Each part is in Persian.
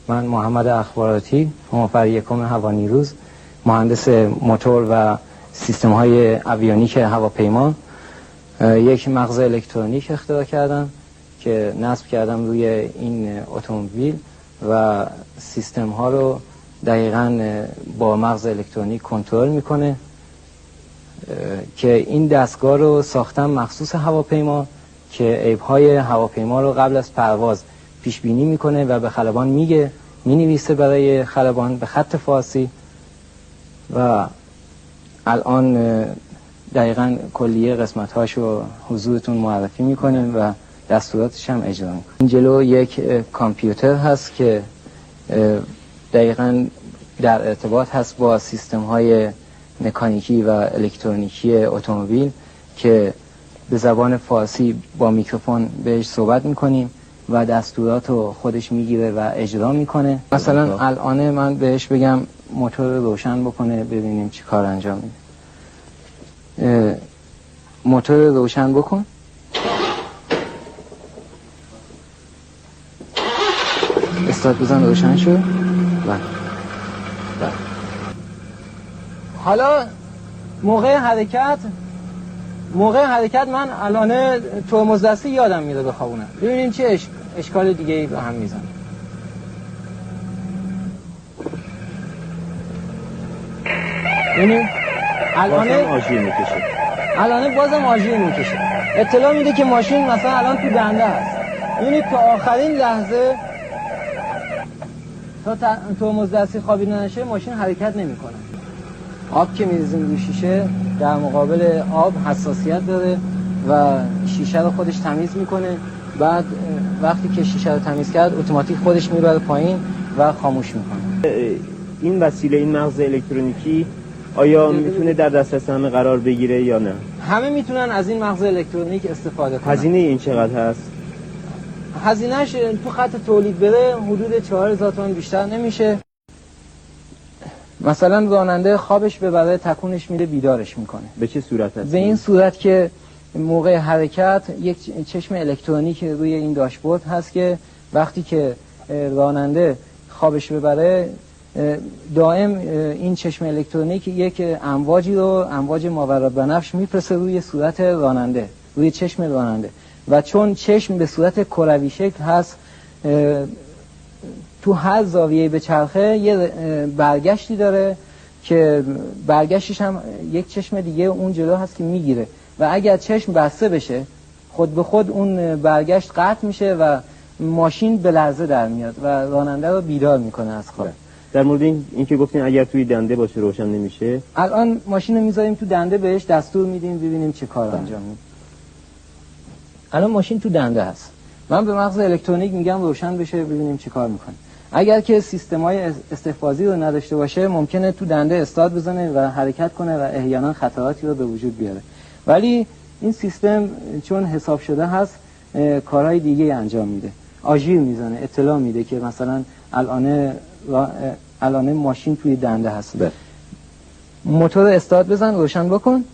من محمد اخباراتی، مفر یکم هوانیروز، مهندس موتور و سیستم های اویونیک هواپیما، یک مغز الکترونیک اختراع کردم که نصب کردم روی این اتومبیل و سیستم ها رو دقیقاً با مغز الکترونیک کنترل میکنه که این دستگاه رو ساختم مخصوص هواپیما که عیب‌های هواپیما رو قبل از پرواز پیش بینی میکنه و به خلبان مینویسه برای خلبان به خط فارسی و الان دقیقاً کلیه قسمت‌هاشو حضورتون معرفی میکنیم و دستوراتش هم اجرا میکنیم. این جلو یک کامپیوتر هست که دقیقاً در ارتباط هست با سیستم‌های مکانیکی و الکترونیکی اتومبیل که به زبان فارسی با میکروفون بهش صحبت میکنیم و دستورات رو خودش میگیره و اجرا میکنه. مثلا الان من بهش بگم موتور روشن بکنه، ببینیم چی کار انجام میده. موتور روشن بکن. استارت بزن، روشن شد. بله. حالا موقع حرکت من الان ترمز دستی یادم میره بخوابونم. ببینیم چه اشکال دیگه ای به هم میزنه. ببینیم الان بازم آژیر میکشه. اطلاع میده که ماشین مثلا الان تو دنده هست. ببینید تا آخرین لحظه تا ترمز دستی خوابیده نشه ماشین حرکت نمیکنه. آب که میریزیم روی شیشه در مقابل آب حساسیت داره و شیشه رو خودش تمیز میکنه. بعد وقتی که شیشه رو تمیز کرد اتوماتیک خودش میبره پایین و خاموش میکنه. این وسیله، این مغز الکترونیکی آیا میتونه در دسترس همه قرار بگیره یا نه؟ همه میتونن از این مغز الکترونیک استفاده کنن. هزینه این چقدر هست؟ هزینهش تو خط تولید بره حدود 4000 تومان بیشتر نمیشه. مثلا راننده خوابش ببره تکونش میده، بیدارش میکنه. به چه صورت هست؟ به این صورت که موقع حرکت یک چشم الکترونیک روی این داشبورد هست که وقتی که راننده خوابش ببره دائم این چشم الکترونیک یک امواج ماورابنفش میفرسته روی صورت راننده، روی چشم راننده و چون چشم به صورت کروی شکل هست تو هر زاویه به چرخه یه برگشتی داره که برگشتش هم یک چشم دیگه اون جلو هست که میگیره و اگر چشم بسته بشه خود به خود اون برگشت قطع میشه و ماشین به لرزه در میاد و راننده رو بیدار میکنه از خواب. در مورد این که گفتین اگر توی دنده باشه روشن نمیشه، الان ماشین رو میذاریم تو دنده، بهش دستور میدیم ببینیم چه کار انجام میده. الان ماشین تو دنده هست، من به مغز الکترونیک میگم روشن بشه ببینیم چه کار میکنه. اگر که سیستم‌های استحفاظی رو نداشته باشه ممکنه تو دنده استارت بزنه و حرکت کنه و احیانا خطراتی رو به وجود بیاره، ولی این سیستم چون حساب شده هست کارهای دیگه انجام میده. آژیر میزنه، اطلاع میده که مثلا الان ماشین توی دنده هست. موتور استارت بزن، روشن بکن.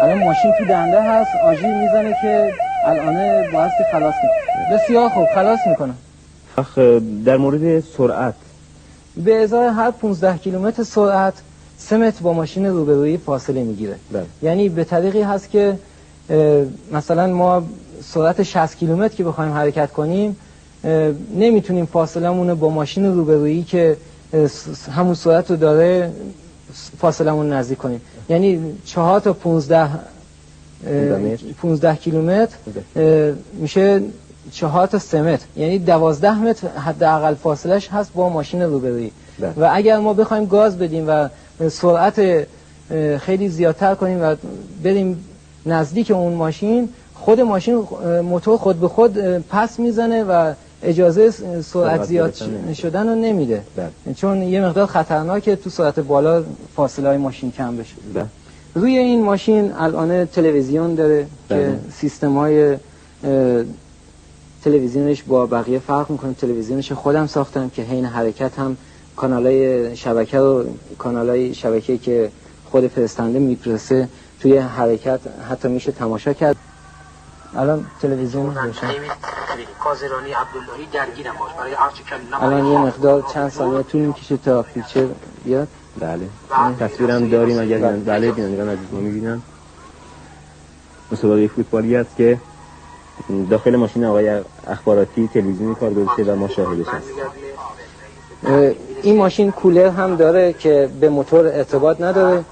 الان ماشین تو دنده هست، آژیر میزنه که الان باید که خلاص کنه. بسیار خوب، خلاص میکنه. در مورد سرعت، به ازای هر 15 کیلومتر سرعت 3 متر با ماشین روبرویی فاصله میگیره. یعنی به طریقی هست که مثلا ما سرعت 60 کیلومتر که بخوایم حرکت کنیم نمیتونیم فاصلمون با ماشین روبرویی که همون سرعت رو داره فاصلمون نزدیک کنیم. یعنی 4 تا 15 کیلومتر میشه 4 تا 3 متر، یعنی 12 متر حداقل فاصلش هست با ماشین روبرویی. و اگر ما بخوایم گاز بدیم و سرعت خیلی زیادتر کنیم و بریم نزدیک اون ماشین، خود ماشین موتور خود به خود پس میزنه و اجازه سرعت زیاد شدن رو نمیده، چون یه مقدار خطرناکه تو سرعت بالا فاصله های ماشین کم بشه. روی این ماشین الان تلویزیون داره که سیستم های تلویزیونش با بقیه فرق میکنه. تلویزیونش خودم ساختم که حین حرکت هم کانالای شبکه که خود فرستنده میفرسته توی حرکت حتی میشه تماشا کرد. الان تلویزیون روشن. کازرانی عبداللهی درگیرم باش برای هرچی که الان یه مقدار چند ثانیه طول میکشه تا پیکچر بیاد. بله تصویرم داریم اگر بله بینندگان عزیز ما میبینن. مسابقه فوتبالی است که داخل ماشین آقای اخباراتی تلویزیونی کار گذاشته و ما شاهدش هست. این ماشین کولر هم داره که به موتور ارتباط نداره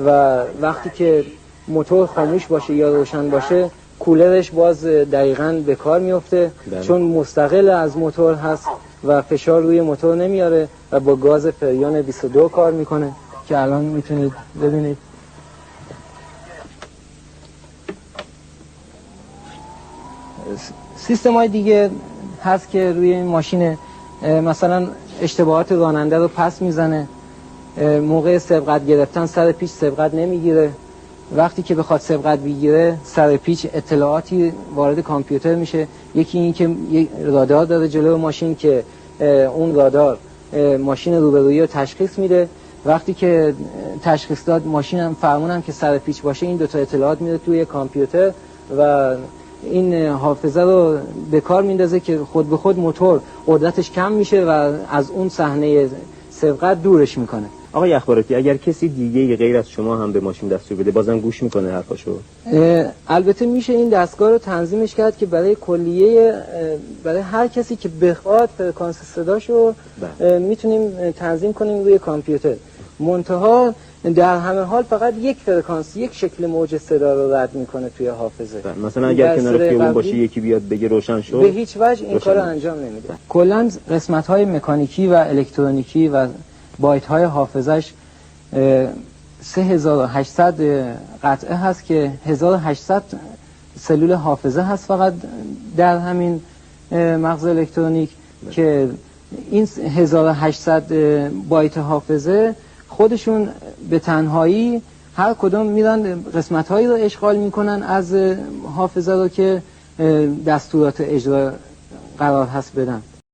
و وقتی که موتور خاموش باشه یا روشن باشه کولرش باز دقیقاً به کار میفته چون مستقل از موتور هست و فشار روی موتور نمیاره و با گاز فریون 22 کار میکنه که الان میتونید ببینید. سیستم های دیگه هست که روی این ماشین مثلا اشتباهات راننده رو پس میزنه، موقع سبقت گرفتن سر پیچ سبقت نمیگیره، وقتی که بخواد سبقت بگیره سر پیچ اطلاعاتی وارد کامپیوتر میشه. یکی این که یک رادار داره جلوی ماشین که اون رادار ماشین روبرویی رو تشخیص میده، وقتی که تشخیص داد ماشین هم فرمونم که سر پیچ باشه این دوتا اطلاعات میره توی کامپیوتر و این حافظه رو به کار میندازه که خود به خود موتور قدرتش کم میشه و از اون صحنه سبقت دورش میکنه. آقای اخباراتی اگر کسی دیگه غیر از شما هم به ماشین دستور بده بازم گوش میکنه حرفاشو؟ البته میشه این دستگاه رو تنظیمش کرد که برای کلیه برای هر کسی که بخواد فرکانس صداشو میتونیم تنظیم کنیم روی کامپیوتر. منتها در همه حال فقط یک فرکانس یک شکل موج صدا رو رد میکنه توی حافظه. مثلا اگر کنار خیابون باشه یکی بیاد بگه روشن شو به هیچ وجه این کارو انجام نمیده. کلا قسمت های مکانیکی و الکترونیکی و بایت های حافظش 3800 قطعه هست که 1800 سلول حافظه هست فقط در همین مغز الکترونیک که این 1800 بایت حافظه خودشون به تنهایی هر کدوم میرن قسمت هایی رو اشغال میکنن از حافظه رو که دستورات اجرا قرار هست بدن.